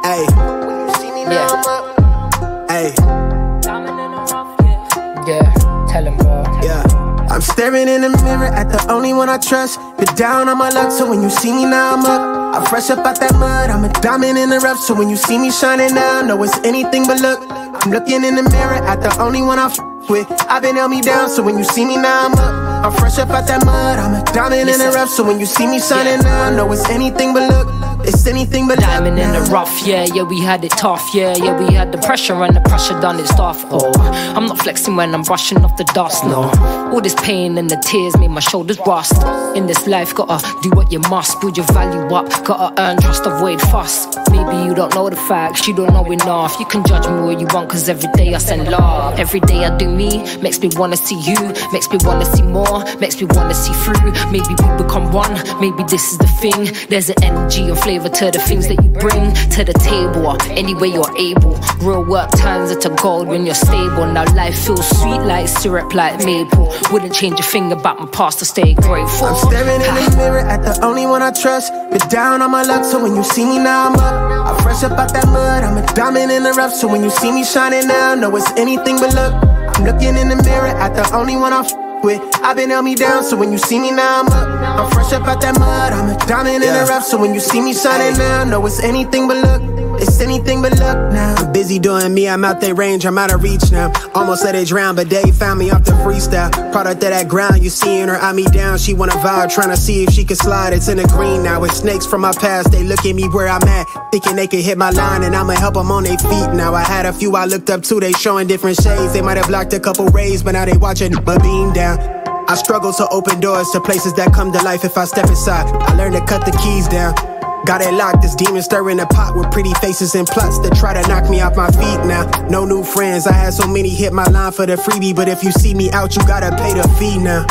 Hey, hey, yeah, tell him, bro. yeah. I'm staring in the mirror at the only one I trust. Been down on my luck, so when you see me now I'm up. I'm fresh up out that mud, I'm a diamond in the rough. So when you see me shining now, know it's anything but luck. I'm looking in the mirror at the only one I with. I've been held me down, so when you see me now I'm up. I'm fresh up out that mud, I'm a diamond in the rough. So when you see me shining now, know it's anything but luck. It's anything but diamond in the rough, yeah, we had it tough, yeah, we had the pressure and the pressure done its stuff. Oh, I'm not flexing when I'm brushing off the dust, no. All this pain and the tears made my shoulders rust. In this life, gotta do what you must, build your value up, gotta earn trust, avoid fuss. Maybe you don't know the facts, you don't know enough. You can judge me all you want, cause every day I send love. Every day I do me, makes me wanna see you, makes me wanna see more, makes me wanna see through. Maybe we become one, maybe this is the thing. There's an energy and flavor to the things that you bring to the table, or any way you're able. Real work turns into gold when you're stable. Now life feels sweet like syrup, like maple. Wouldn't change a thing about my past to stay grateful. I'm staring in the mirror at the only one I trust. Been down on my luck, so when you see me now I'm up. I'm fresh up out that mud, I'm a diamond in the rough. So when you see me shining now, know it's anything but luck. I'm looking in the mirror at the only one I with. I've been held me down, so when you see me now I'm up. I'm fresh up out that mud, I'm a diamond in the rough. So when you see me shining now, know it's anything but luck. It's anything but luck now. I'm busy doing me, I'm out their range, I'm out of reach now. Almost let it drown, but they found me off the freestyle. Product of that ground, you seeing her eye me down. She wanna vibe, trying to see if she can slide. It's in the green now, it's snakes from my past. They look at me where I'm at, thinking they can hit my line, and I'ma help them on their feet now. I had a few I looked up to, they showing different shades. They might have blocked a couple rays, but now they watching my beam down. I struggle to open doors to places that come to life if I step inside. I learned to cut the keys down. Got it locked, this demon stirring the pot with pretty faces and plots that try to knock me off my feet now. No new friends, I had so many hit my line for the freebie, but if you see me out, you gotta pay the fee now.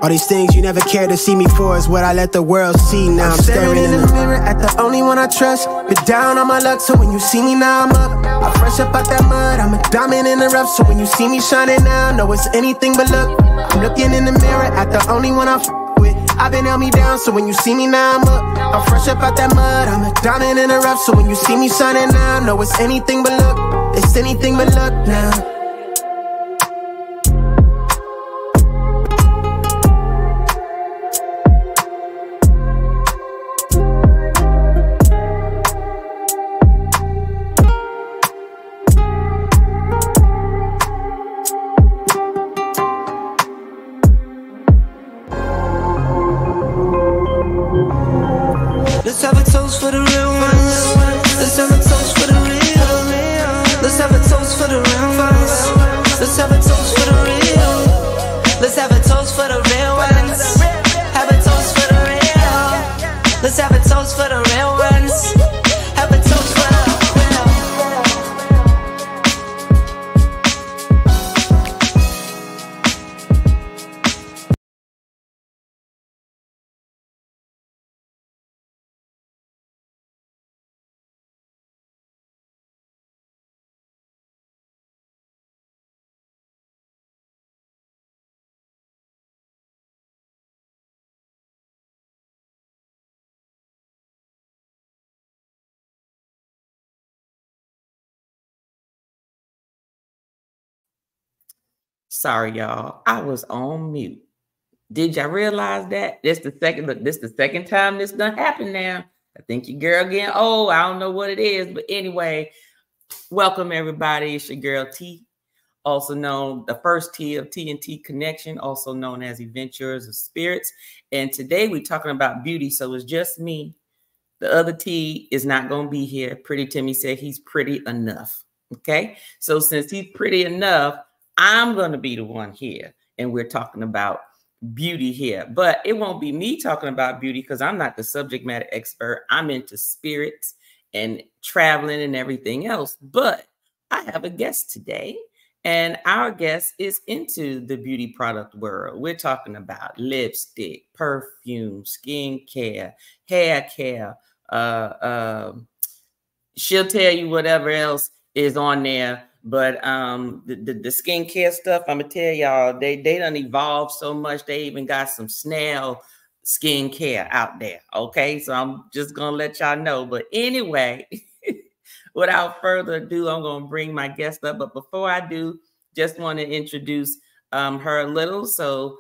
All these things you never cared to see me for is what I let the world see now. I'm staring in the mirror at the only one I trust. Been down on my luck, so when you see me now I'm up. I'm fresh up out that mud, I'm a diamond in the rough. So when you see me shining now, know it's anything but luck. I'm looking in the mirror at the only one I with. I've been held me down, so when you see me now I'm up. I'm fresh up out that mud, I'm a diamond in the rough. So when you see me shining now, know it's anything but luck. It's anything but luck now. Let's have a toast for the real ones. Let's have a toast for the real. Let's have a toast for the real ones. Let's have a toast for the real. Let's have a toast for the real ones. Have a toast for the real. Let's have a toast for the real ones. Have a toast for the Sorry, y'all. I was on mute. Did y'all realize that? This the second time this done happened now. I think your girl getting old. I don't know what it is. But anyway, welcome everybody. It's your girl T, also known the first T of TNT Connection, also known as Eventures of Spirits. And today we're talking about beauty. So it's just me. The other T is not going to be here. Pretty Timmy said he's pretty enough. Okay. So since he's pretty enough, I'm going to be the one here, and we're talking about beauty here. But it won't be me talking about beauty because I'm not the subject matter expert. I'm into spirits and traveling and everything else. But I have a guest today, and our guest is into the beauty product world. We're talking about lipstick, perfume, skincare, hair care. She'll tell you whatever else is on there. But the skincare stuff, I'm gonna tell y'all, they done evolved so much. They even got some snail skincare out there. Okay, so I'm just gonna let y'all know. But anyway, without further ado, I'm going to bring my guest up. But before I do, just want to introduce her a little. So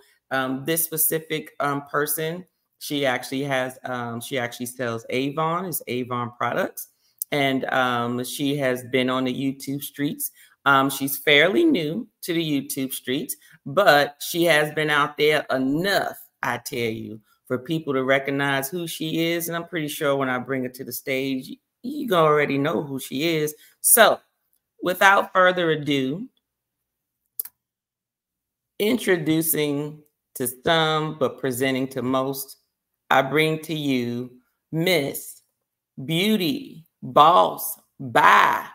this specific person, she actually sells Avon, is Avon products. And she has been on the YouTube streets. She's fairly new to the YouTube streets, but she has been out there enough, I tell you, for people to recognize who she is. And I'm pretty sure when I bring her to the stage, you already know who she is. So without further ado, introducing to some, but presenting to most, I bring to you Miss Beauty Boss by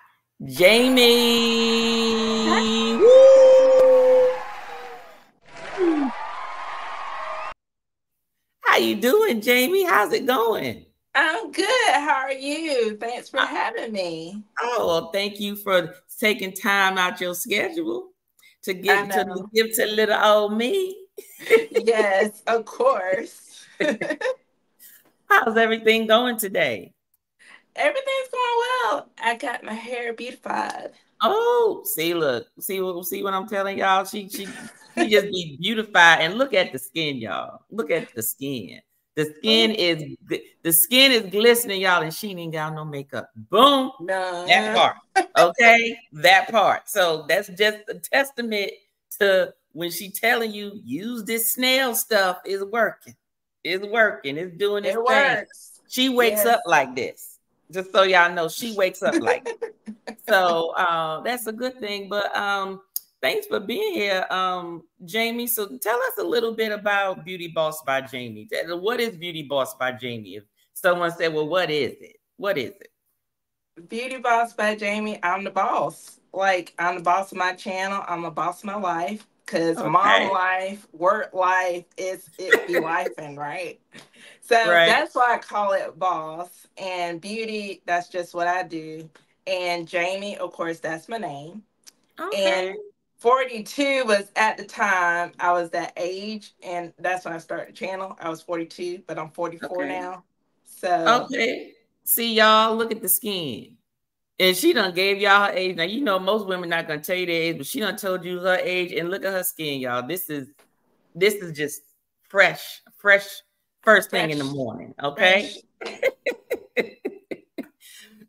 Jamie. How you doing, Jamie? How's it going? I'm good. How are you? Thanks for having me. Oh, well, thank you for taking time out your schedule to give to little old me. Yes, of course. How's everything going today? Everything's going well. I got my hair beautified. Oh, see, look, see what I'm telling y'all. She just be beautified, and look at the skin, y'all. Look at the skin. The skin is glistening, y'all, and she ain't got no makeup. Boom. No. That part. Okay, that part. So that's just a testament to when she telling you use this snail stuff is working. It's working. It's doing its thing. Works. She wakes up like this. Just so y'all know, she wakes up like this. So that's a good thing. But thanks for being here, Jamie. So tell us a little bit about Beauty Boss by Jamie. What is Beauty Boss by Jamie? If someone said, well, what is it? What is it? Beauty Boss by Jamie, I'm the boss. Like, I'm the boss of my channel. I'm the boss of my life. Because mom life, work life, it be lifing, right? So that's why I call it boss. And beauty, that's just what I do. And Jamie, of course, that's my name. Okay. And 42 was at the time I was that age, and that's when I started the channel. I was 42, but I'm 44 now. So see, y'all, look at the skin. And she done gave y'all her age. Now, you know, most women not gonna tell you their age, but she done told you her age, and look at her skin, y'all. This is just fresh first thing in the morning. Okay.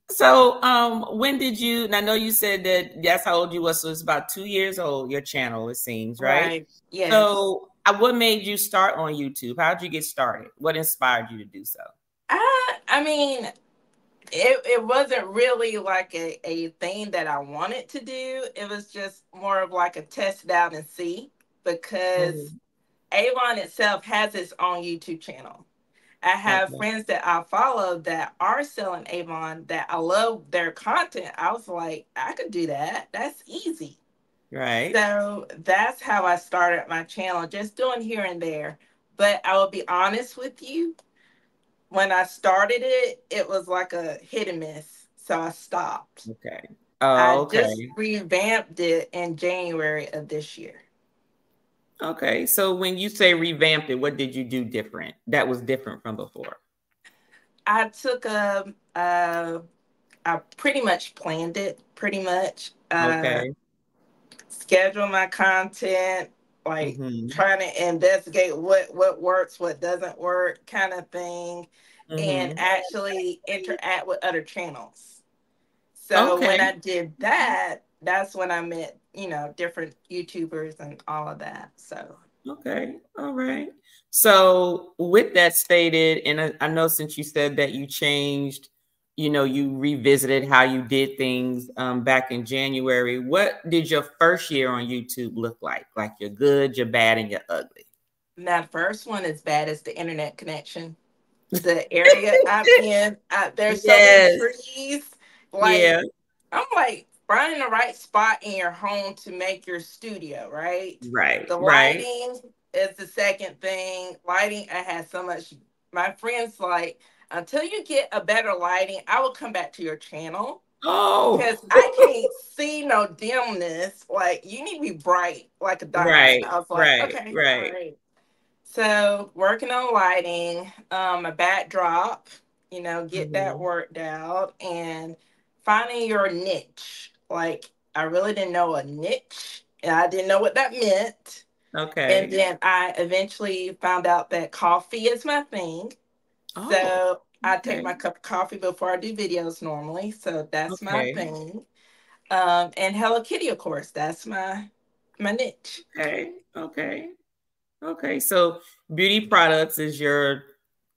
So when did you, and I know you said that's how old you was, so it's about 2 years old, your channel, it seems, right? Yes. So what made you start on YouTube? How did you get started? What inspired you to do so? I mean, it wasn't really like a thing that I wanted to do. It was just more of like a test it out and see, because Avon itself has its own YouTube channel. I have friends that I follow that are selling Avon that I love their content. I was like, I could do that. That's easy. Right. So that's how I started my channel, just doing here and there. But I will be honest with you, when I started it, it was like a hit and miss. So I stopped. Okay. I just revamped it in January of this year. Okay. So when you say revamped it, what did you do different that was different from before? I took I pretty much planned it, pretty much. Schedule my content, like trying to investigate what works, what doesn't work, kind of thing, and actually interact with other channels. So when I did that, that's when I met, you know, different YouTubers and all of that. So all right. So with that stated, and I know since you said that you changed, you know, you revisited how you did things back in January. What did your first year on YouTube look like? Like you're good, you're bad, and you're ugly. That first one is bad as the internet connection. The area I'm in, there's so many trees. Like, I'm like, finding the right spot in your home to make your studio, right? Right. The lighting is the second thing. Lighting, I had so much. My friends like, until you get a better lighting, I will come back to your channel. Oh, because I can't see no dimness. Like, you need to be bright, like a diamond. Right. I was like, okay, all right. So working on lighting, a backdrop, you know, get that worked out, and finding your niche. Like, I really didn't know a niche, and I didn't know what that meant. Okay. And then I eventually found out that coffee is my thing. Oh, So I take okay. my cup of coffee before I do videos normally. So that's my Okay. thing. And Hello Kitty, of course, that's my niche. Okay. Okay. Okay. So beauty products is your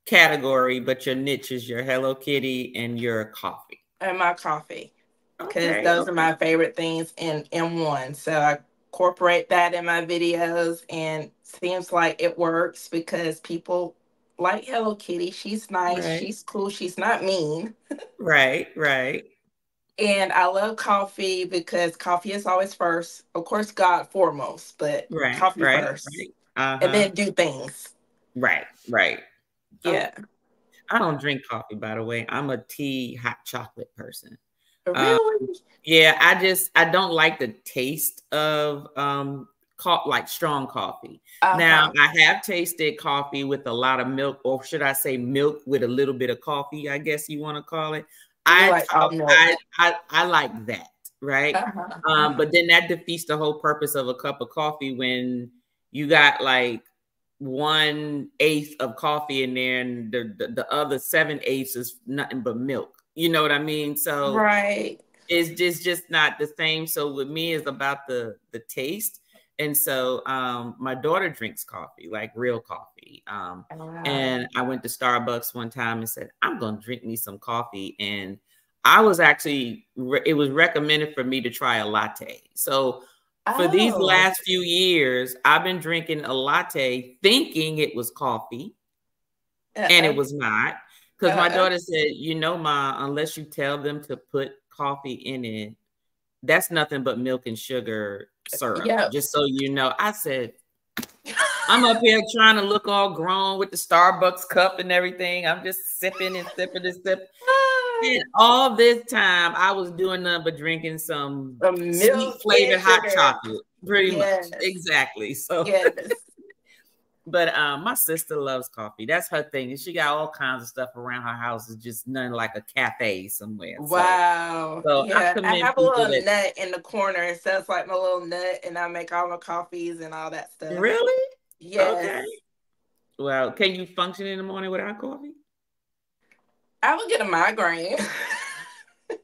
category, but your niche is your Hello Kitty and your coffee. And my coffee. Because Okay. those are Okay. my favorite things in one. So I incorporate that in my videos, and seems like it works because people like Hello Kitty. She's nice, Right. she's cool, she's not mean. Right. Right. And I love coffee because coffee is always first. Of course, God foremost, but Right. coffee Right. first. Right. And Uh-huh. then do things. Right. Right. Okay. Yeah. I don't drink coffee, by the way. I'm a tea, hot chocolate person. Really? Yeah, I don't like the taste of like strong coffee. Now, Uh-huh. I have tasted coffee with a lot of milk, or should I say milk with a little bit of coffee, I guess you want to call it. You like all milk. I like that, right? Uh-huh. But then that defeats the whole purpose of a cup of coffee when you got like 1/8 of coffee in there, and the other 7/8 is nothing but milk. You know what I mean? So Right. it's just not the same. So with me, it's about the taste. And so my daughter drinks coffee, like real coffee. And I went to Starbucks one time and said, I'm going to drink me some coffee. And I was actually, it was recommended for me to try a latte. So for these last few years, I've been drinking a latte thinking it was coffee, and it was not. Because my daughter said, you know, Ma, unless you tell them to put coffee in it, that's nothing but milk and sugar syrup. Yep. Just so you know. I said, I'm up here trying to look all grown with the Starbucks cup and everything. I'm just sipping and sipping and sipping. And all this time, I was doing nothing but drinking some sweet flavored hot chocolate. Pretty much. Exactly. So, but my sister loves coffee. That's her thing. And she got all kinds of stuff around her house. It's just nothing like a cafe somewhere. Wow. So yeah, I have a little nut in the corner. It says like my little nut, and I make all my coffees and all that stuff. Really? Yes. Okay. Well, can you function in the morning without coffee? I would get a migraine.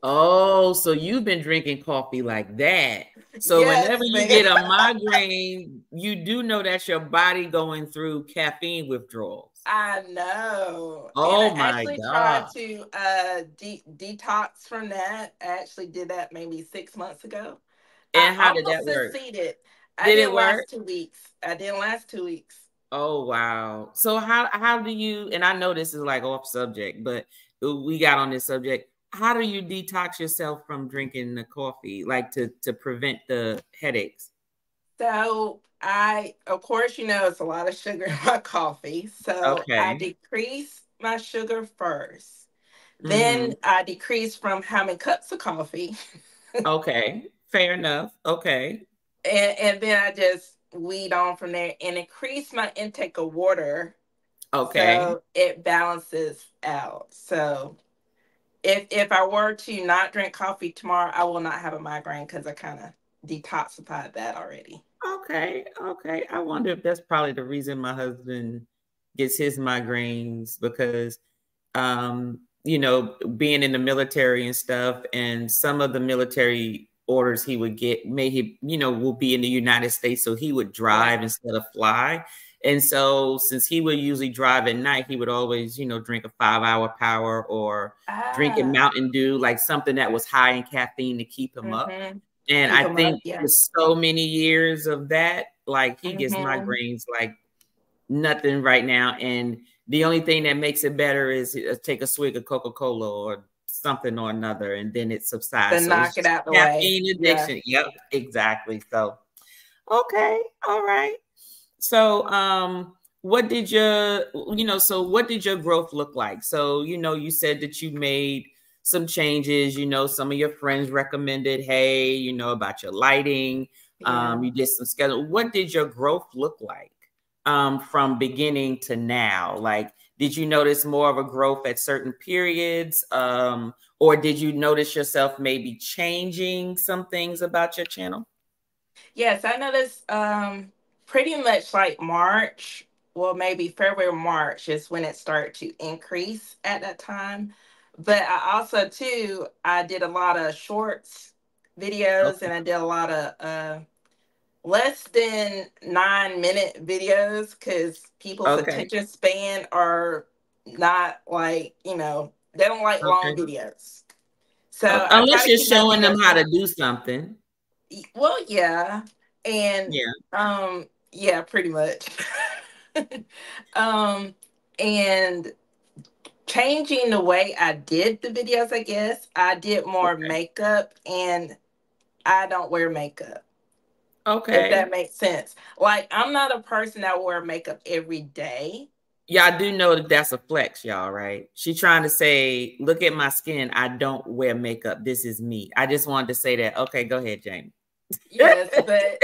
Oh, so you've been drinking coffee like that. So whenever you get a migraine, you do know that's your body going through caffeine withdrawals. I know. Oh and I my actually God. tried to detox from that. I actually did that maybe 6 months ago. And how did that work? Succeeded. Did it work? Last 2 weeks. I didn't last 2 weeks. Oh wow. So how do you, and I know this is like off subject, but we got on this subject. How do you detox yourself from drinking the coffee, like to prevent the headaches? So of course, it's a lot of sugar in my coffee. So I decrease my sugar first. Then I decrease from how many cups of coffee. Okay, fair enough. Okay. And then I just weed on from there and increase my intake of water. Okay. So it balances out. So if I were to not drink coffee tomorrow, I will not have a migraine because I kind of detoxified that already. Okay. Okay. I wonder if that's probably the reason my husband gets his migraines, because, being in the military and stuff, and some of the military orders he would get, will be in the United States. So he would drive instead of fly. And so since he would usually drive at night, he would always, drink a 5-hour power or drink a Mountain Dew, like something that was high in caffeine to keep him up. And I think for so many years of that, like he gets migraines like nothing right now. And the only thing that makes it better is take a swig of Coca-Cola or something or another, and then it subsides. So knock it out the way. Caffeine addiction. Yeah. Yep, exactly. So, okay. All right. So, what did your growth look like? So, you said that you made some changes, some of your friends recommended, hey, about your lighting. You did some schedule. What did your growth look like from beginning to now? Like, did you notice more of a growth at certain periods? or did you notice yourself maybe changing some things about your channel? Yes, I noticed pretty much like March, well, maybe February, March is when it started to increase at that time. But I also, too, I did a lot of shorts videos Okay. and I did a lot of less than 9-minute videos because people's Okay. attention span are not like, they don't like long Okay. videos. So I try Unless to you're keep my showing them videos how to short. do something. Well, yeah. And Yeah. yeah, pretty much. um and changing the way I did the videos, I guess. I did more Okay. makeup and I don't wear makeup. If Okay. that makes sense. Like I'm not a person that wear makeup every day. Yeah, I do know that that's a flex, y'all, right? She's trying to say, look at my skin. I don't wear makeup. This is me. I just wanted to say that. Okay, go ahead, Jamie. Yes, but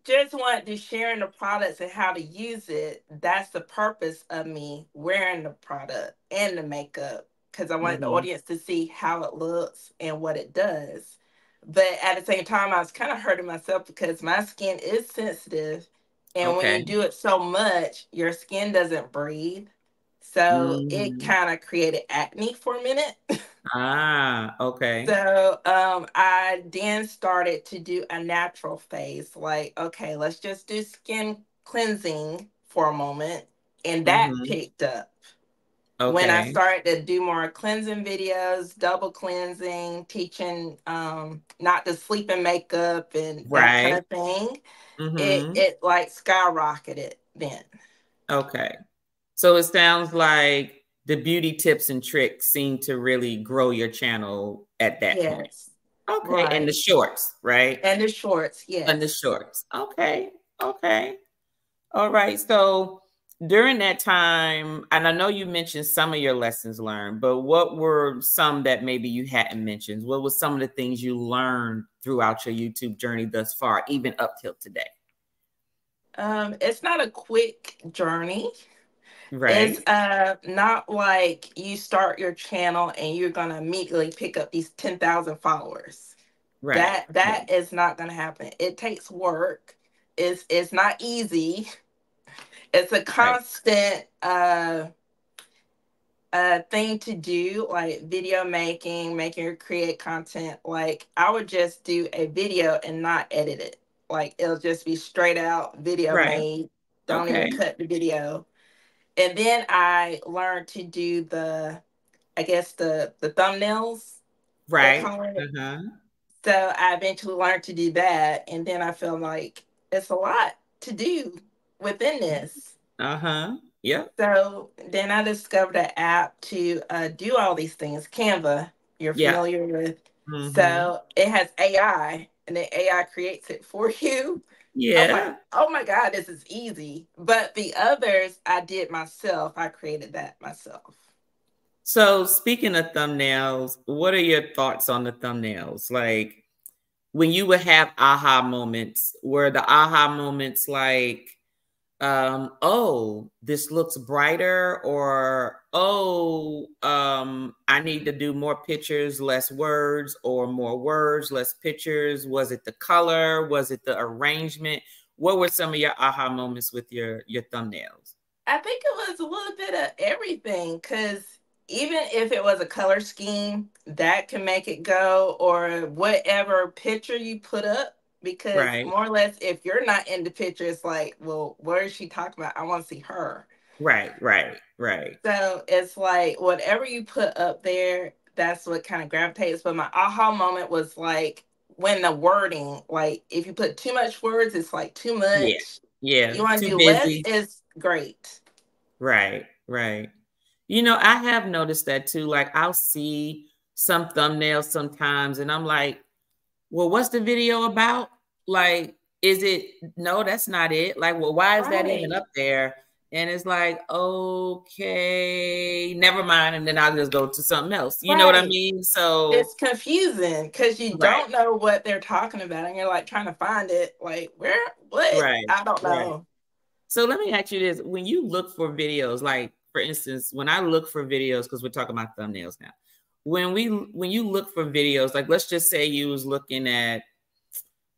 just wanted to sharing the products and how to use it. That's the purpose of me wearing the product and the makeup because I wanted the Mhm. audience to see how it looks and what it does. But at the same time, I was kind of hurting myself because my skin is sensitive, and when Okay. you do it so much, your skin doesn't breathe. So it Mhm. kind of created acne for a minute. Ah, okay. So I then started to do a natural phase. Like, okay, let's just do skin cleansing for a moment. And that Mhm. picked up when I Okay. started to do more cleansing videos, double cleansing, teaching not to sleep in makeup and that kind Right. of thing. It Mhm. it like skyrocketed then. Okay. So it sounds like the beauty tips and tricks seem to really grow your channel at that point. Yes. Okay. And the Right. shorts, right? And the shorts, And the yes. shorts. Okay. Okay. All right. So during that time, and I know you mentioned some of your lessons learned, but what were some that maybe you hadn't mentioned? What was some of the things you learned throughout your YouTube journey thus far, even up till today? It's not a quick journey. It's Right. not like you start your channel and you're gonna immediately pick up these 10,000 followers. Right. That is not gonna happen. It takes work. It's not easy. It's a Right. constant thing to do, like video making, making or create content. Like I would just do a video and not edit it. Like it'll just be straight out video Right. made. Don't even Okay. cut the video. And then I learned to do I guess the thumbnails they Right. call it. Uh-huh. So I eventually learned to do that, and then I feel like it's a lot to do within this. Uh-huh. Yep. So then I discovered an app to do all these things. Canva, you're Yeah. familiar with. Mm-hmm. So it has AI, and the AI creates it for you. I'm like, Yeah. oh my God, this is easy. But the others I did myself. I created that myself. So speaking of thumbnails, what are your thoughts on the thumbnails? Like when you would have aha moments, were the aha moments like, oh, this looks brighter, or oh, I need to do more pictures, less words, or more words, less pictures? Was it the color? Was it the arrangement? What were some of your aha moments with your thumbnails? I think it was a little bit of everything because even if it was a color scheme, that can make it go, or whatever picture you put up. Because Right, more or less, if you're not in the picture, it's like, well, what is she talking about? I want to see her. right, right, right, So it's like whatever you put up there, that's what kind of gravitates. But my aha moment was like when the wording, like if you put too much words, it's like too yeah, much. yeah, You want to too do less busy. is great. Right, right. You know, I have noticed that too. Like I'll see some thumbnails sometimes and I'm like, well, what's the video about? Like, is it no, that's not it. Like, well, why is that even Right. up there? And it's like, okay, never mind. And then I'll just go to something else. You know what I Right. mean? So It's confusing because you right, don't know what they're talking about and you're like trying to find it. Like, where, what? right, I don't right. know. So let me ask you this. When you look for videos, like for instance, when I look for videos, because we're talking about thumbnails now. when you look for videos, like let's just say you was looking at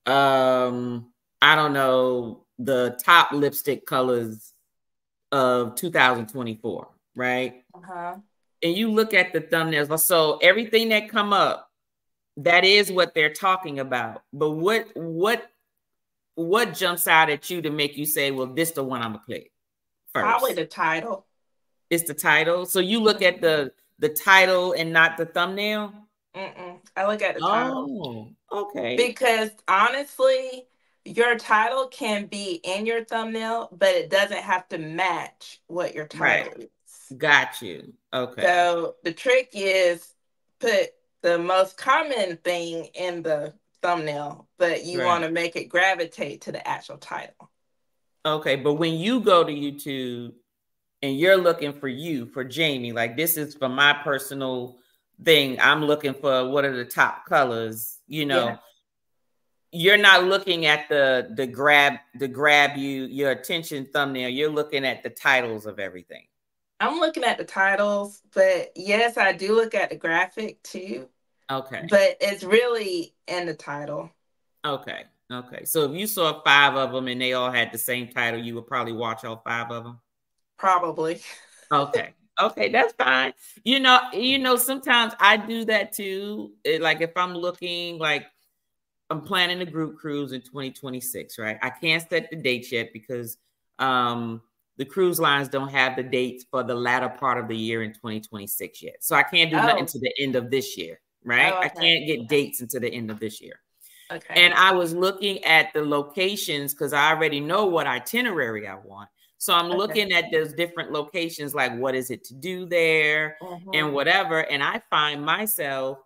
I don't know, the top lipstick colors of 2024, right? Uh-huh. And you look at the thumbnails, so everything that come up, that is what they're talking about. But what jumps out at you to make you say, well, this the one I'm gonna click first? Probably the title. It's the title. So you look at the title and not the thumbnail? I look at the title. Oh, okay. Because honestly, your title can be in your thumbnail, but it doesn't have to match what your title is. Got you. Okay. So the trick is put the most common thing in the thumbnail, but you want to make it gravitate to the actual title. Okay, but when you go to YouTube and you're looking for Jamie, like this is for my personal thing, I'm looking for what are the top colors, you know. You're not looking at the grab your attention thumbnail. You're looking at the titles of everything. I'm looking at the titles, but yes, I do look at the graphic too. Okay. But it's really in the title. Okay. Okay. So if you saw 5 of them and they all had the same title, you would probably watch all 5 of them? Probably. Okay. Okay, that's fine. You know, sometimes I do that too. Like if I'm looking, like I'm planning a group cruise in 2026, right? I can't set the dates yet because the cruise lines don't have the dates for the latter part of the year in 2026 yet. So I can't do nothing to the end of this year, right? I can't get dates until the end of this year. Okay. And I was looking at the locations because I already know what itinerary I want. So I'm looking at those different locations, like what is it to do there and whatever. And I find myself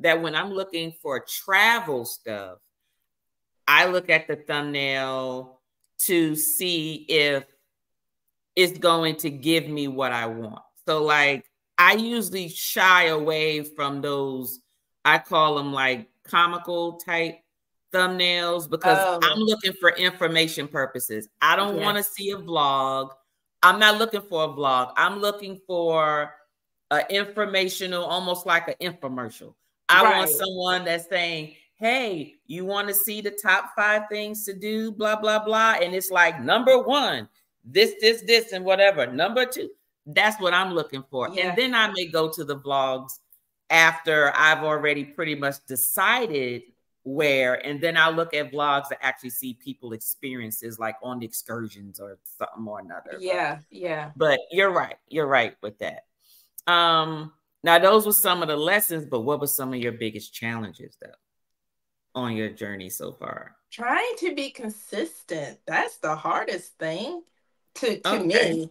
that when I'm looking for travel stuff, I look at the thumbnail to see if it's going to give me what I want. So like I usually shy away from those, I call them like comical type thumbnails because I'm looking for information purposes. I don't want to see a vlog. I'm not looking for a vlog. I'm looking for an informational, almost like an infomercial. I want someone that's saying, hey, you want to see the top 5 things to do, blah, blah, blah. And it's like, number 1, this, and whatever. Number 2, that's what I'm looking for. Yeah. And then I may go to the vlogs after I've already pretty much decided where, and then I'll look at vlogs that actually see people experiences like on the excursions or something or another. Yeah. But you're right. You're right with that. Now those were some of the lessons, but what were some of your biggest challenges though on your journey so far? Trying to be consistent. That's the hardest thing to me.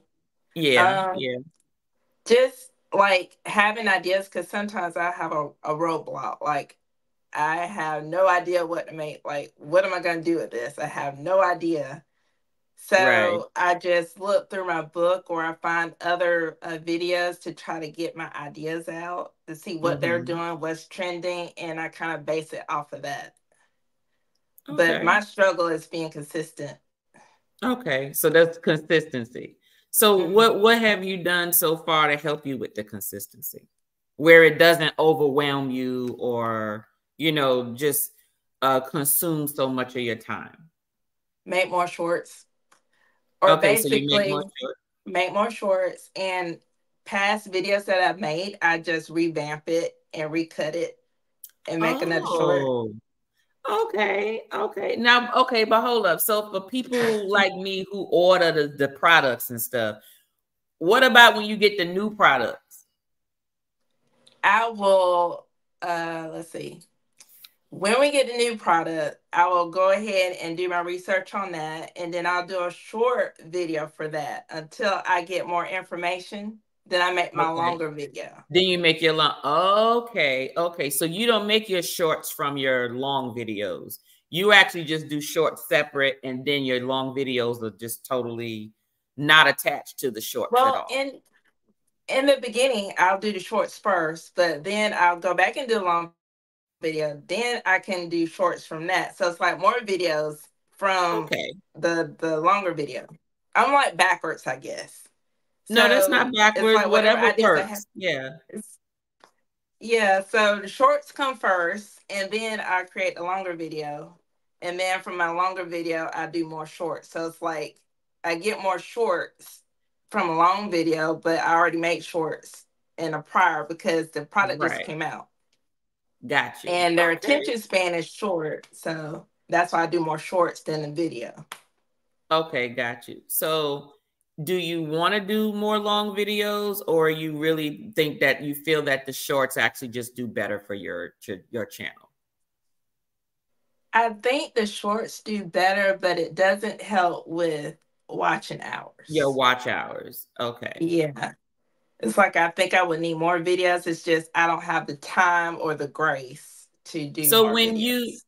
Yeah. Just like having ideas, because sometimes I have a roadblock. Like I have no idea what to make. Like, what am I going to do with this? I have no idea. So I just look through my book or I find other videos to try to get my ideas out to see what they're doing, what's trending, and I kind of base it off of that. But my struggle is being consistent. Okay, so that's consistency. So what have you done so far to help you with the consistency, where it doesn't overwhelm you or, you know, just consume so much of your time? Make more shorts. Or basically, so you make more shorts? Make more shorts, and past videos that I've made, I just revamp it and recut it and make another short. Okay. Now, but hold up. So for people like me who order the products and stuff, what about when you get the new products? I will, let's see. When we get the new product, I will go ahead and do my research on that. And then I'll do a short video for that until I get more information. Then I make my longer video. Then you make your long. Okay. So you don't make your shorts from your long videos. You actually just do shorts separate, and then your long videos are just totally not attached to the shorts at all. In the beginning, I'll do the shorts first, but then I'll go back and do a long video. Then I can do shorts from that. So it's like more videos from the longer video. I'm like backwards, I guess. No, that's not backwards. Like whatever works. Yeah. Yeah, so the shorts come first, and then I create a longer video. And then from my longer video, I do more shorts. So it's like I get more shorts from a long video, but I already made shorts in a prior because the product just Right. came out. Got you. And their Okay. attention span is short. So that's why I do more shorts than the video. Okay, got you. So do you want to do more long videos, or you really think that you feel that the shorts actually just do better for your channel? I think the shorts do better, but it doesn't help with watching Your hours. watch hours. Okay. Yeah. It's like I think I would need more videos. It's just I don't have the time or the grace to do So more when videos.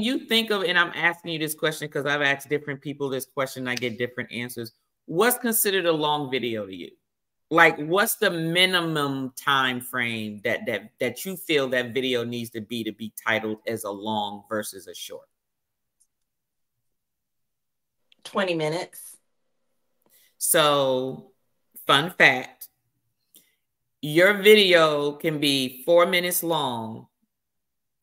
you think of, and I'm asking you this question because I've asked different people this question, and I get different answers. What's considered a long video to you? Like, what's the minimum time frame that you feel that video needs to be titled as a long versus a short? 20 minutes. So, fun fact, your video can be 4 minutes long.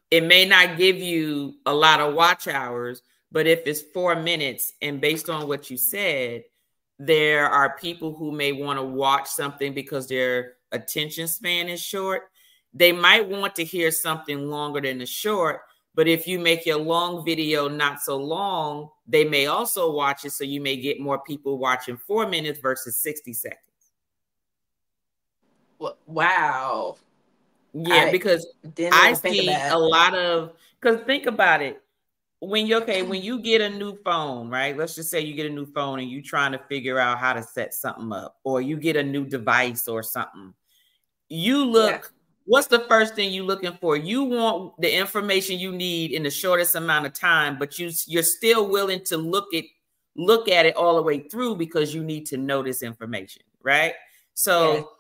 It may not give you a lot of watch hours, but if it's 4 minutes, and based on what you said, there are people who may want to watch something because their attention span is short. They might want to hear something longer than the short, but if you make your long video not so long, they may also watch it. So you may get more people watching 4 minutes versus 60 seconds. Wow. Yeah, because didn't I even think of see a that. lot of, because think about it. When you get a new phone, right? Let's just say you get a new phone and you're trying to figure out how to set something up, or you get a new device or something. You look, what's the first thing you're looking for? You want the information you need in the shortest amount of time, but you're still willing to look at it all the way through because you need to know this information, right? So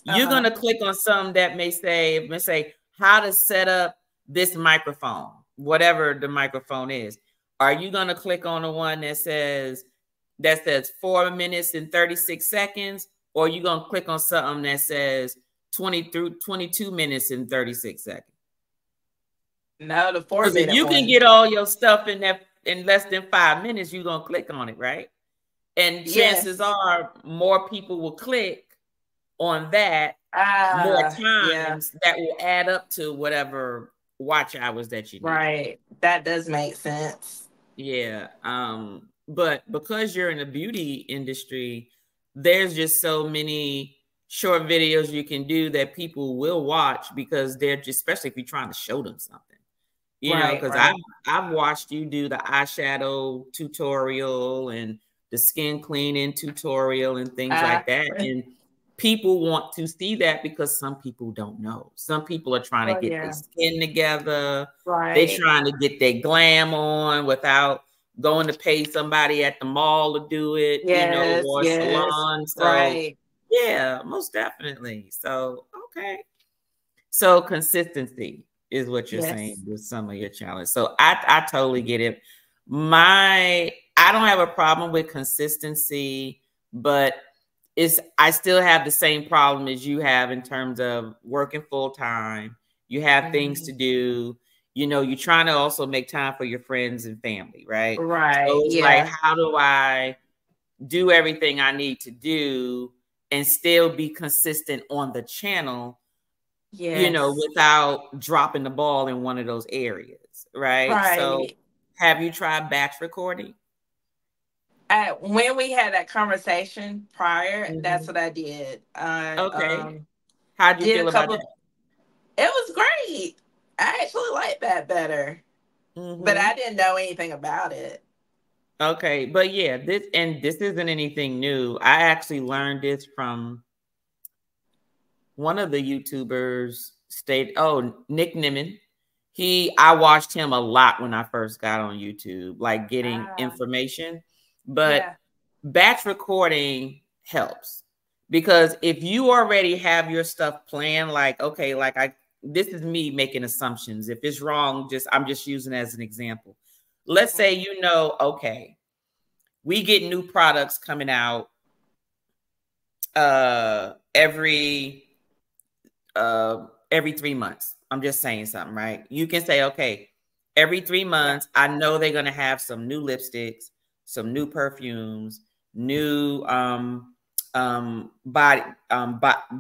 you're going to click on some that may say how to set up this microphone, whatever the microphone is. Are you going to click on the one that says 4 minutes and 36 seconds? Or are you going to click on something that says 22 minutes and 36 seconds? No, the 4 Because minute if you can get all your stuff in less than 5 minutes, you're going to click on it, right? And chances are more people will click on that more times, that will add up to whatever watch hours that you need. Right. That does make sense. Yeah. But because you're in the beauty industry, there's just so many short videos you can do that people will watch because they're just, especially if you're trying to show them something. You know, because I've watched you do the eyeshadow tutorial and the skin cleaning tutorial and things like that. And people want to see that because some people don't know. Some people are trying to get their skin together. They're trying to get their glam on without going to pay somebody at the mall to do it, or salon. So yeah, most definitely. So, okay. So consistency is what you're saying with some of your challenges. So I totally get it. I don't have a problem with consistency, but I still have the same problem as you have in terms of working full time. You have things to do. You're trying to also make time for your friends and family, right? Right. So it's like, how do I do everything I need to do and still be consistent on the channel? Without dropping the ball in one of those areas, right? So have you tried batch recording? When we had that conversation prior, that's what I did. Okay. How'd you feel about that? It was great. I actually liked that better. But I didn't know anything about it. Okay. But yeah, this isn't anything new. I actually learned this from one of the YouTubers, Nick Nimmin. I watched him a lot when I first got on YouTube, like getting information. But batch recording helps because if you already have your stuff planned, like, okay, this is me making assumptions. If it's wrong, I'm just using it as an example. Let's say, okay, we get new products coming out every every 3 months. I'm just saying something, right? You can say, okay, every 3 months, I know they're going to have some new lipsticks, some new perfumes, new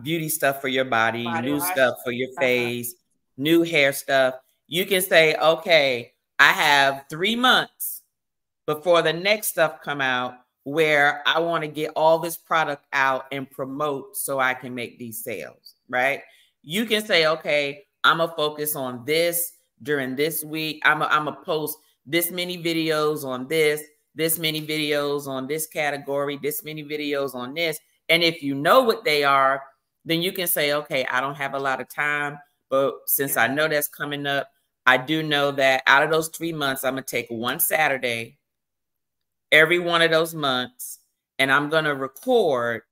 beauty stuff for your body, Body new wash. stuff for your face, new hair stuff. You can say, okay, I have 3 months before the next stuff come out where I want to get all this product out and promote so I can make these sales, right? You can say, okay, I'm going to focus on this during this week. I'm going to post this many videos on this many videos on this category, this many videos on this. And if you know what they are, then you can say, okay, I don't have a lot of time, but since I know that's coming up, I do know that out of those 3 months, I'm going to take one Saturday every one of those months, and I'm going to record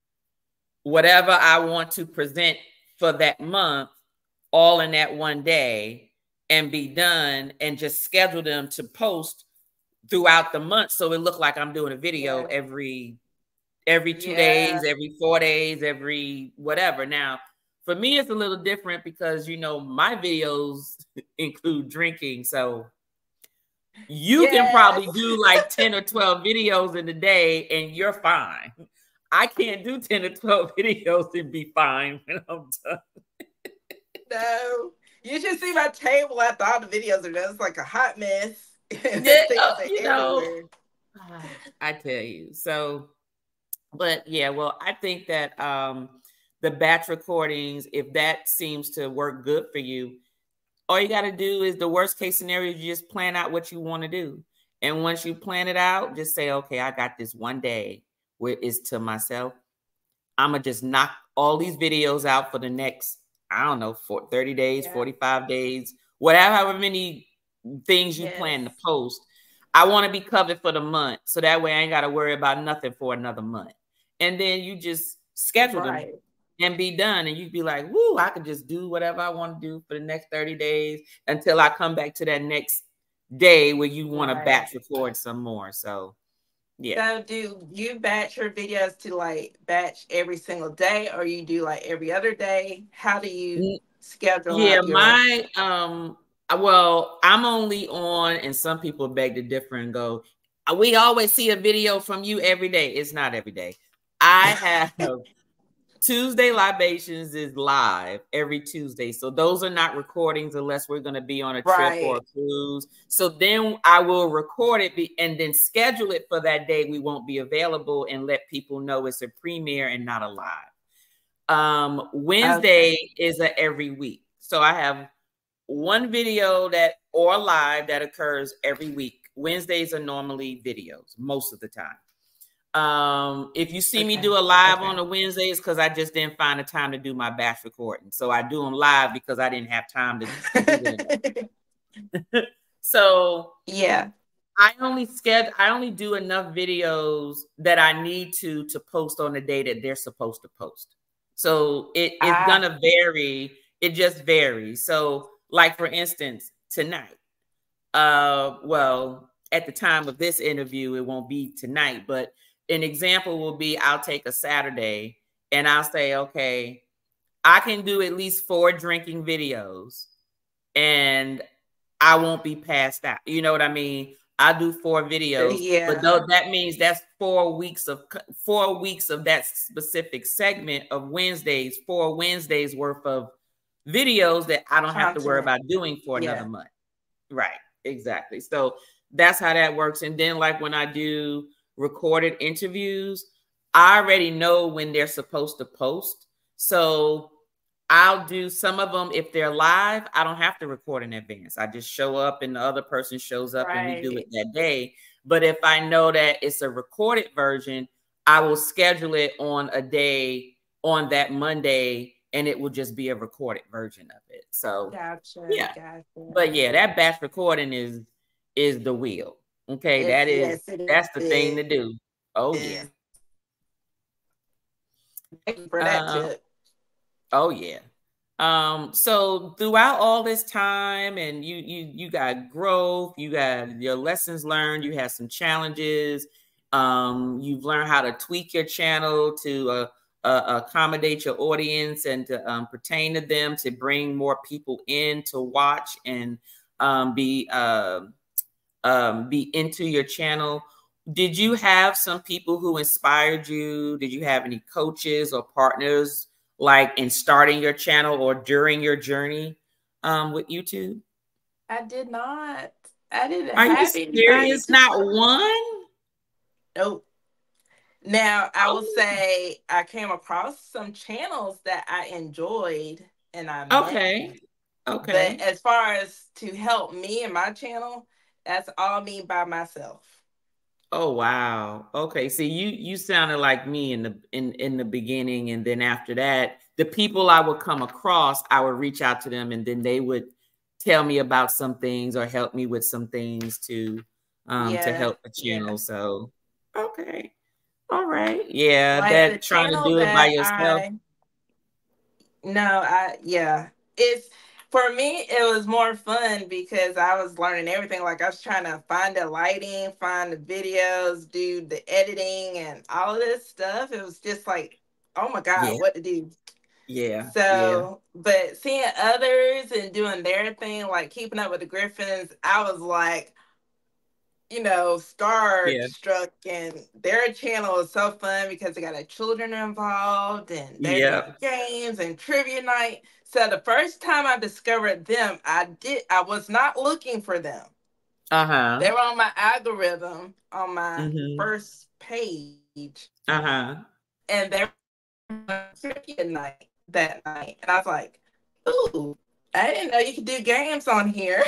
whatever I want to present for that month all in that one day and be done, and just schedule them to post throughout the month. So it looked like I'm doing a video every 2 days, every 4 days, every whatever. Now, for me, it's a little different because, you know, my videos include drinking. So you can probably do like 10 or 12 videos in a day and you're fine. I can't do 10 or 12 videos and be fine when I'm done. No, you should see my table after all the videos are done. It's like a hot mess. You know, I tell you. So, but yeah, well, I think that the batch recordings, if that seems to work good for you, all you got to do is, the worst case scenario, you just plan out what you want to do. And once you plan it out, just say, okay, I got this one day where it's to myself. I'm going to just knock all these videos out for the next, I don't know, 30 days, 45 days, whatever, however many things you plan to post. I want to be covered for the month. So that way I ain't got to worry about nothing for another month. And then you just schedule them and be done. And you'd be like, woo, I could just do whatever I want to do for the next 30 days until I come back to that next day where you want to batch record some more. So, yeah. So do you batch your videos to like batch every single day, or you do like every other day? How do you schedule out your... Well, I'm only on, and some people beg to differ and go, we always see a video from you every day. It's not every day. I have Tuesday Libations is live every Tuesday. So those are not recordings unless we're going to be on a trip or a cruise. So then I will record it and then schedule it for that day we won't be available and let people know it's a premiere and not a live. Wednesday is a every week. So I have one video or live that occurs every week. Wednesdays are normally videos most of the time. If you see me do a live on a Wednesday, it's because I just didn't find the time to do my batch recording. So I do them live because I didn't have time to do it. So yeah, I only do enough videos that I need to post on the day that they're supposed to post. So it's gonna vary. It just varies. So, like for instance, tonight, well, at the time of this interview, it won't be tonight, but an example will be, I'll take a Saturday and I'll say, okay, I can do at least 4 drinking videos and I won't be passed out. You know what I mean? I'll do 4 videos, but that means that's 4 weeks of that specific segment of Wednesdays, 4 Wednesdays worth of videos that I don't have to worry about doing for another month. Right. Exactly. So that's how that works. And then like when I do recorded interviews, I already know when they're supposed to post. So I'll do some of them. If they're live, I don't have to record in advance. I just show up and the other person shows up and we do it that day. But if I know that it's a recorded version, I will schedule it on a day on that Monday and it will just be a recorded version of it. So But yeah, that batch recording is the wheel. Okay, that's the thing to do. Oh yeah. Thank you for that tip. Oh yeah. So throughout all this time, and you got growth, you got your lessons learned, you had some challenges. You've learned how to tweak your channel to accommodate your audience and to pertain to them, to bring more people in to watch and be into your channel. Did you have some people who inspired you? Did you have any coaches or partners like in starting your channel or during your journey with YouTube? I did not. I didn't Are you have anybody serious? to Not talk. one? Nope. Now, I will Oh, say I came across some channels that I enjoyed and I met them. okay. But Okay. as far as to help me and my channel, that's all me by myself. Oh wow. Okay. See, you sounded like me in the beginning, and then after that, the people I would come across, I would reach out to them, and then they would tell me about some things or help me with some things to Yeah, help the yeah. channel. So okay. All right. Yeah, Like the that trying to channel do it by that yourself. yeah. It's for me, it was more fun because I was learning everything. Like I was trying to find the lighting, find the videos, do the editing and all of this stuff. It was just like, oh my God, Yeah. what to do. Yeah. Yeah. So, but seeing others and doing their thing, like keeping up with the Griffins, I was like, Yeah. starstruck, and their channel is so fun because they got the children involved and they're doing Yeah. games and trivia night. So the first time I discovered them, I was not looking for them. Uh-huh. They were on my algorithm on my Mm-hmm. first page, Uh-huh. and they were on trivia night that night. And I was like, ooh, I didn't know you could do games on here.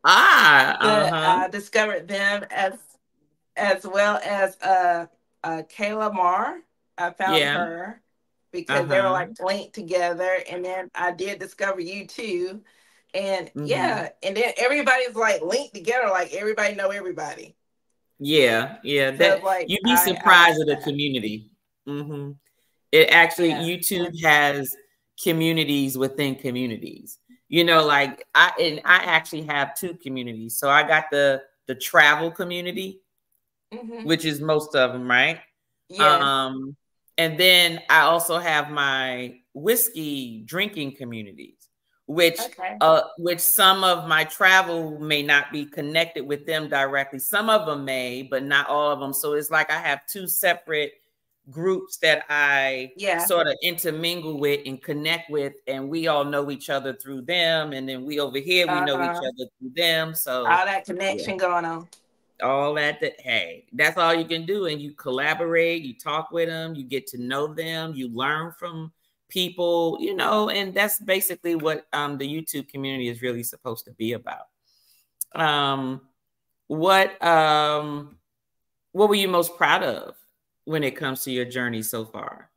Ah, But uh-huh. I discovered them as well as Kayla Marr. I found Yeah. her because they were Uh-huh. like linked together, and then I did discover you too, and Mm-hmm. yeah, and then everybody's like linked together, like everybody know everybody. Yeah, yeah. So That it's like you'd be I surprised like at the that. community. Mm-hmm. It actually Yeah, YouTube has communities within communities. Like I actually have two communities. So I got the travel community, hmm, which is most of them, right? yes, Um, and then I also have my whiskey drinking communities, okay, which some of my travel may not be connected with them directly. Some of them may, but not all of them. So it's like I have two separate groups that I yeah, sort of intermingle with and connect with, and we all know each other through them. And then we over here, we know each uh-huh. other through them. So All that yeah, connection going on. all that hey, that's all you can do. And you collaborate, you talk with them, you get to know them, you learn from people, and that's basically what the YouTube community is really supposed to be about. um what um what were you most proud of when it comes to your journey so far?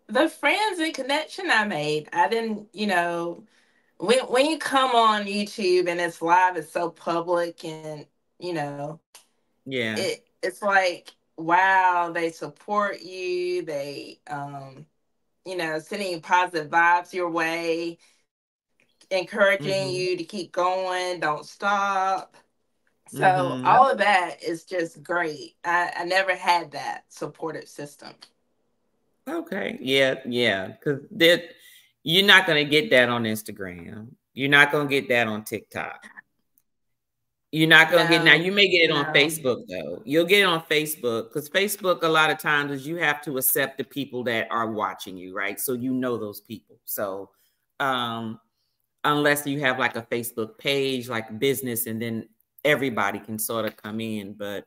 The friends and connection I made, I didn't, when you come on YouTube and it's live, it's so public, and you know, Yeah. it's like, wow, they support you, they sending you positive vibes your way, encouraging Mm-hmm. you to keep going, don't stop. So Mm-hmm. all of that is just great. I never had that supportive system. Okay. Yeah, yeah. Because you're not gonna get that on Instagram. You're not gonna get that on TikTok. You're not gonna get now. No, You may get it on no. Facebook though. You'll get it on Facebook because Facebook a lot of times is you have to accept the people that are watching you, right? So you know those people. So um unless you have like a Facebook page, like business, and then everybody can sort of come in. But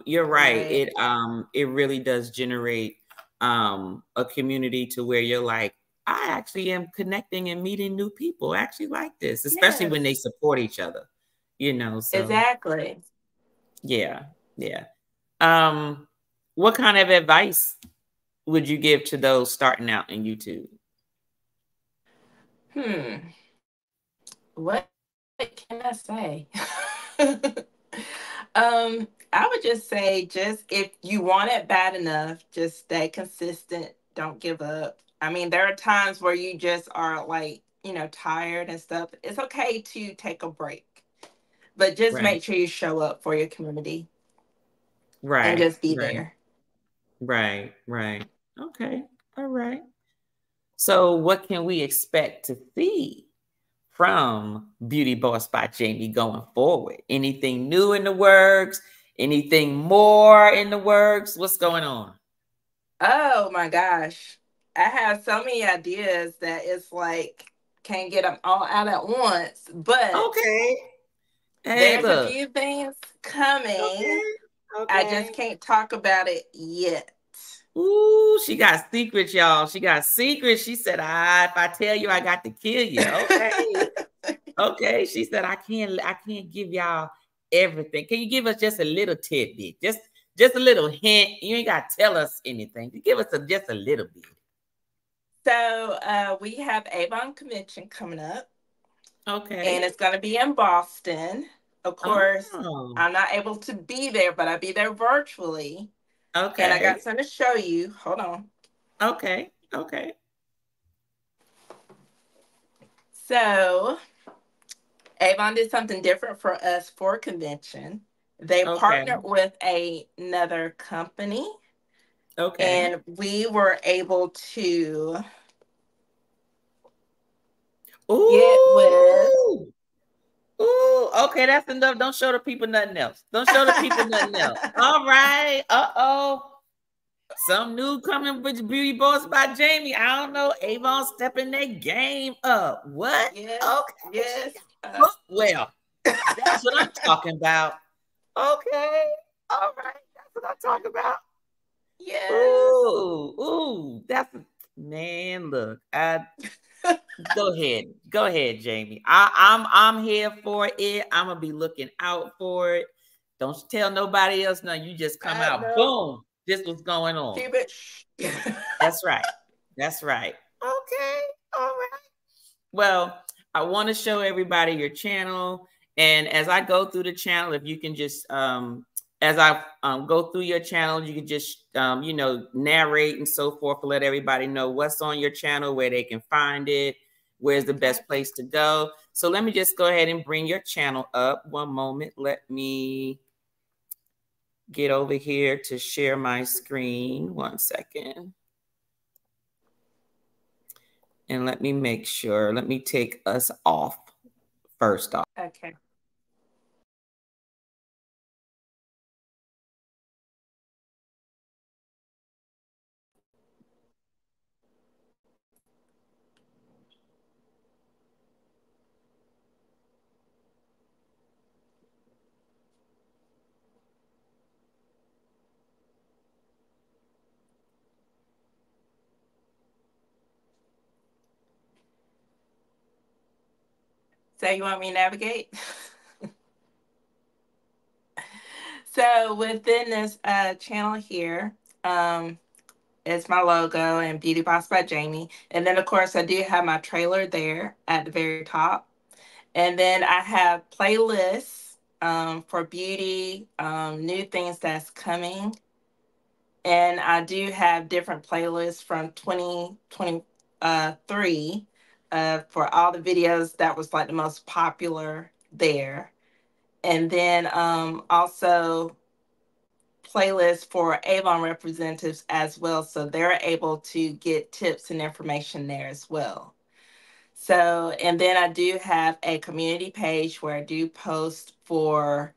you're right. Right. It really does generate a community to where you're like, I actually am connecting and meeting new people. I actually like this, especially when they Yes. support each other, so Exactly. yeah, yeah. Um, what kind of advice would you give to those starting out in YouTube? Hmm. What can I say? I would just say, just if you want it bad enough, just stay consistent. Don't give up. I mean, there are times where you just are like, tired and stuff. It's okay to take a break, but just Right, make sure you show up for your community and right, just be right, there. right, right. Okay. All right. So what can we expect to see from Beauty Boss by Jamie going forward? Anything new in the works? Anything more in the works? What's going on? Oh my gosh. I have so many ideas that it's like can't get them all out at once, but Okay. Hey, there's a look. few things coming. Okay. I just Okay. can't talk about it yet. Ooh, she got secrets, y'all. She got secrets. She said, if I tell you, I got to kill you. Okay. Okay. She said, I can't give y'all everything. Can you give us just a little tidbit? Just a little hint. You ain't got to tell us anything. You give us just a little bit. So we have Avon Convention coming up. Okay. And it's going to be in Boston. Of course, Oh. I'm not able to be there, but I'll be there virtually. And I got Okay. something to show you. Hold on. Okay. Okay. So Avon did something different for us for convention. They Okay. partnered with another company, Okay. and we were able to get with. Ooh. Ooh. Okay, that's enough. Don't show the people nothing else. Don't show the people nothing else. All right. Uh-oh. Some new coming with Beauty Boss by Jamie. I don't know. Avon stepping their game up. What? Yes, Okay. yes. Well, that's what I'm talking about. Okay. All right. That's what I'm talking about. Yes. Ooh. That's man. Look, go ahead. Go ahead, Jamie. I'm here for it. I'm gonna be looking out for it. Don't tell nobody else. No, you just come out. No. Boom. This was going on. Keep it. That's right. That's right. Okay. All right. Well, I want to show everybody your channel. And as I go through the channel, if you can just, as I go through your channel, you can just, narrate and so forth to let everybody know what's on your channel, where they can find it, where's the best place to go. So let me just go ahead and bring your channel up. One moment. Let me get over here to share my screen. 1 second. And let me make sure. Let me take us off first off. Okay. So you want me to navigate? So within this channel here, it's my logo and Beauty Boss by Jamie. And then of course I do have my trailer there at the very top. And then I have playlists for beauty, new things that's coming. And I do have different playlists from 2023 for all the videos that was like the most popular there. And then also playlists for Avon representatives as well. So they're able to get tips and information there as well. So, and then I do have a community page where I do post for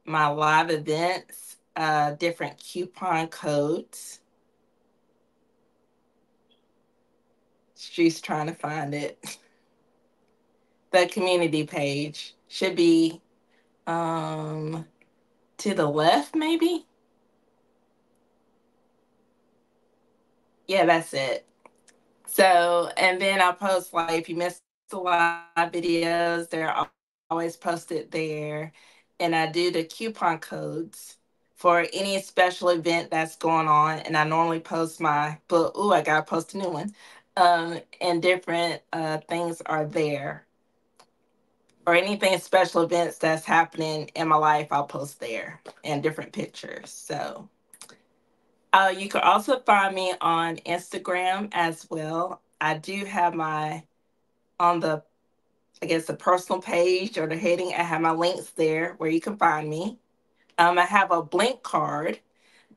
my live events, different coupon codes. She's trying to find it. The community page should be to the left, maybe. Yeah, that's it. So, and then I post like if you missed the live videos, they're always posted there. And I do the coupon codes for any special event that's going on. And I normally post my book. Ooh, I gotta post a new one. And different things are there. Or anything special events that's happening in my life, I'll post there and different pictures. So you can also find me on Instagram as well. I do have on the, I guess, the personal page or the heading, I have my links there where you can find me. I have a blank card.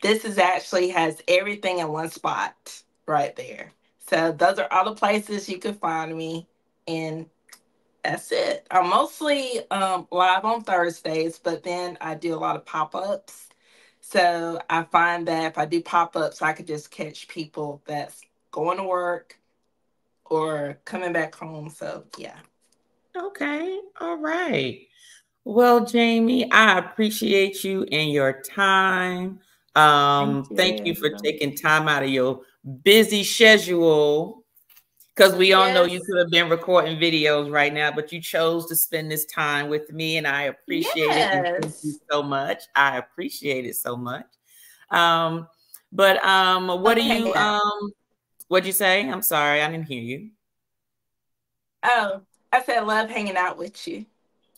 This is actually has everything in one spot. right there. So those are all the places you can find me, and that's it. I'm mostly live on Thursdays, but then I do a lot of pop-ups. So I find that if I do pop-ups, I could just catch people that's going to work or coming back home. So yeah. Okay. All right. Well, Jamie, I appreciate you and your time. Thank you for taking time out of your busy schedule, because we all know you Yes. could have been recording videos right now, but you chose to spend this time with me, and I appreciate it. And thank you Yes. so much. I appreciate it so much. But what do you what'd you say? I'm sorry, I didn't hear you. Oh, I said love hanging out with you.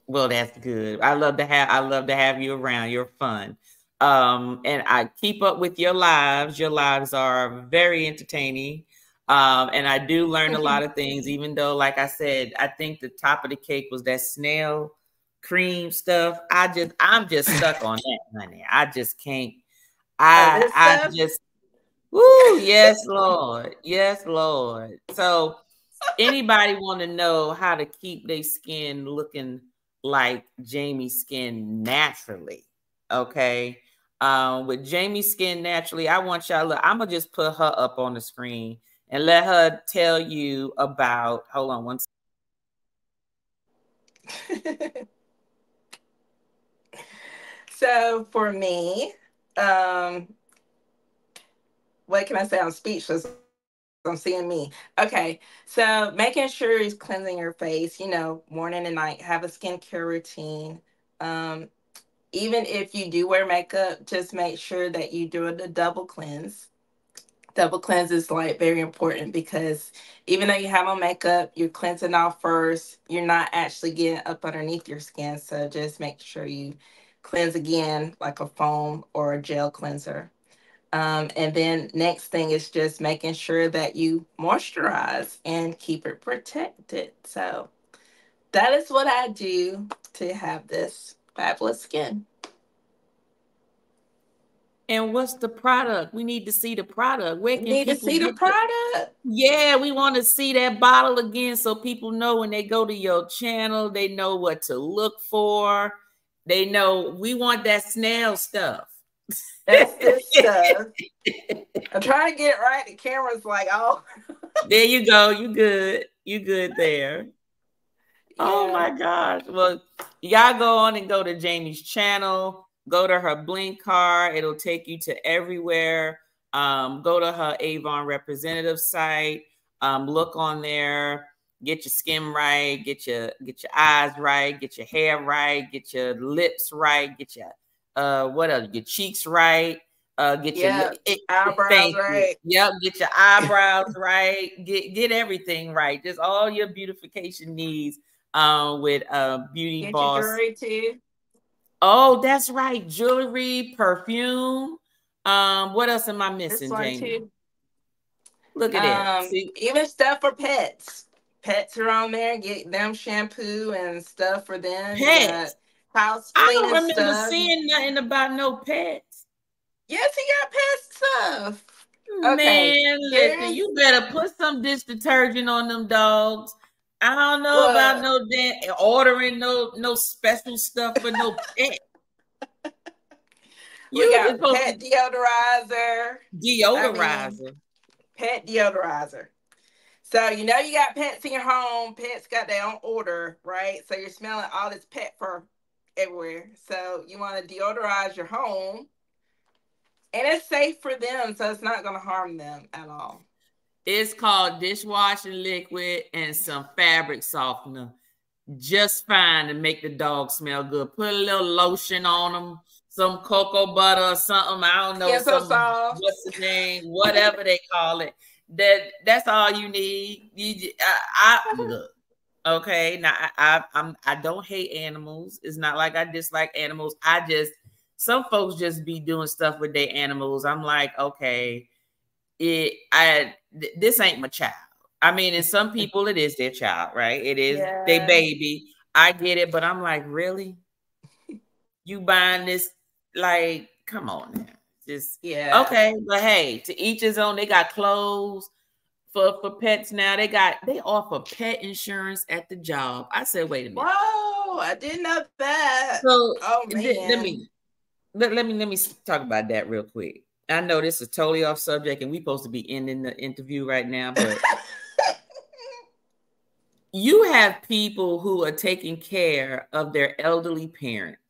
Well, that's good. I love to have you around. You're fun. And I keep up with your lives. Your lives are very entertaining. And I do learn a lot of things, even though, like I said, I think the top of the cake was that snail cream stuff. I'm just stuck on that, honey. I just can't. This I stuff. just, woo, yes, Lord. Yes, Lord. So anybody want to know how to keep their skin looking like Jamie's skin naturally? Okay. With Jamie's skin naturally, I want y'all look. I'm gonna just put her up on the screen and let her tell you about. Hold on one second. So for me, what can I say? I'm speechless. I'm seeing me. Okay, so making sure you're cleansing your face, morning and night, have a skincare routine. Um, Even if you do wear makeup, just make sure that you do the double cleanse. Double cleanse is like very important because even though you have on makeup, you're cleansing off first. You're not actually getting up underneath your skin. So just make sure you cleanse again, like a foam or a gel cleanser. And then next thing is just making sure that you moisturize and keep it protected. So that is what I do to have this fabulous skin. And what's the product? We need to see the product. Where You can need to people see the get the? product. Yeah, we want to see that bottle again so people know when they go to your channel, they know what to look for. They know we want that snail stuff. That's this stuff. I'm trying to get it right. The camera's like, oh. There you go. You good. You good there. Yeah. Oh my gosh. Well, y'all go on and go to Jamie's channel. Go to her blink card. It'll take you to everywhere. Go to her Avon representative site. Look on there. Get your skin right. Get your eyes right. Get your hair right. Get your lips right. Get your what else? Your cheeks right. Get your eyebrows right. Yep. Get your eyebrows right. Get everything right. Just all your beautification needs. With Beauty Get Boss. your jewelry too. Oh, that's right. Jewelry, perfume. What else am I missing, Jamie? Too. Look at that. See? Even stuff for pets. Pets are on there. Get them shampoo and stuff for them. Pets. House I cleaning don't remember stuff. seeing nothing about no pets. Yes, he got pet stuff. Man, listen, you better put some dish detergent on them dogs. I don't know about no damn ordering no special stuff for no pet. We got pet deodorizer. Deodorizer. Pet deodorizer. So you got pets in your home. Pets got their own odor, right? So you're smelling all this pet fur everywhere. So you want to deodorize your home. And it's safe for them, so it's not going to harm them at all. It's called dishwashing liquid and some fabric softener. Just fine to make the dog smell good. Put a little lotion on them, some cocoa butter or something. I don't know. What's the name? Whatever they call it. That's all you need. Look. Okay. Now I don't hate animals. It's not like I dislike animals. Some folks just be doing stuff with their animals. I'm like, okay, this ain't my child. I mean, in some people, it is their child, right? It is their baby. I get it, but I'm like, really? You buying this? Like, come on now. Just Yeah. okay, but hey, to each his own. They got clothes for pets now. They offer pet insurance at the job. I said, wait a minute. Whoa, I didn't know that. So Oh man. let me talk about that real quick. I know this is totally off subject, and we're supposed to be ending the interview right now, but you have people who are taking care of their elderly parents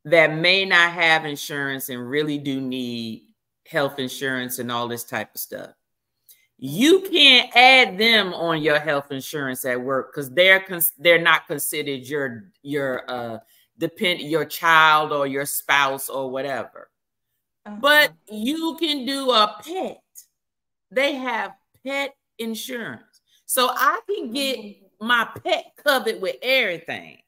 that may not have insurance and really do need health insurance and all this type of stuff. You can't add them on your health insurance at work because they're not considered your child or your spouse or whatever. But you can do a pet. They have pet insurance. So I can get my pet covered with everything.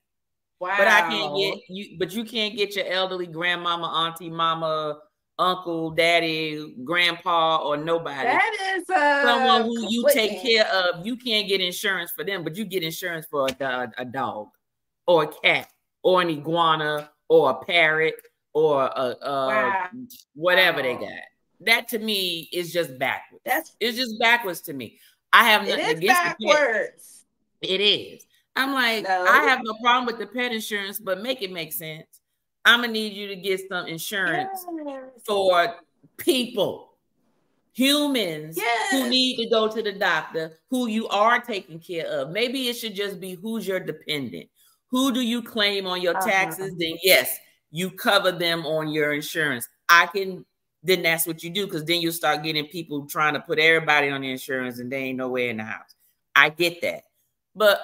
Wow. But I can't get you, but you can't get your elderly grandmama, auntie, mama, uncle, daddy, grandpa, or nobody. That is someone who you take care of. You can't get insurance for them, but you get insurance for a dog or a cat or an iguana or a parrot or whatever they got. That to me is just backwards. It's just backwards to me. I have nothing against backwards. It is. I'm like, no. I have no problem with the pet insurance, but make it make sense. I'm gonna need you to get some insurance for people, humans who need to go to the doctor, who you are taking care of. Maybe it should just be who's your dependent. Who do you claim on your taxes? Then yes, you cover them on your insurance. Then that's what you do, because then you start getting people trying to put everybody on the insurance and they ain't nowhere in the house. I get that. But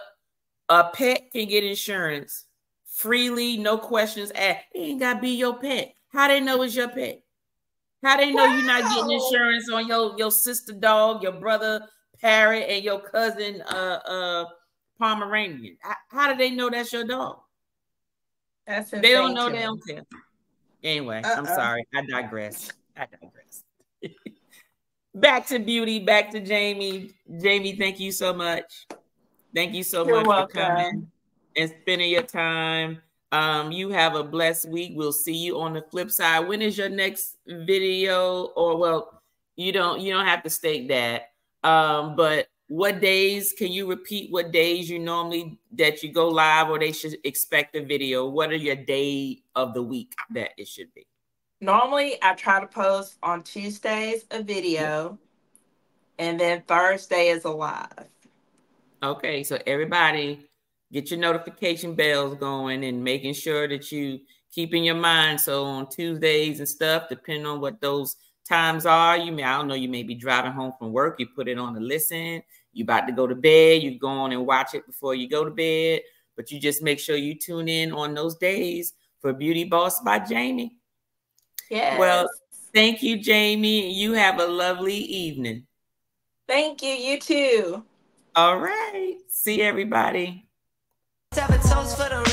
a pet can get insurance freely, no questions asked. It ain't got to be your pet. How they know it's your pet? How they know you're not getting insurance on your sister dog, your brother parrot, and your cousin Pomeranian? How do they know that's your dog? They don't know, they don't care. Anyway, I'm sorry. I digress. Back to Beauty, back to Jamie. Jamie, thank you so much. Thank you so much for coming and spending your time. You have a blessed week. We'll see you on the flip side. When is your next video? Or well, you don't have to state that. But what days, can you repeat what days you normally that you go live, or they should expect a video? What are your day of the week that it should be? Normally, I try to post on Tuesdays a video, and then Thursday is a live. Okay, so everybody get your notification bells going and making sure that you keep in your mind. So on Tuesdays and stuff, depending on what those times are, I don't know, you may be driving home from work, you put it on to listen, you about to go to bed, you go on and watch it before you go to bed, but you just make sure you tune in on those days for Beauty Boss by Jamie. Yes. Well, thank you, Jamie. You have a lovely evening. Thank you. You too. All right. See everybody. Have a toast for the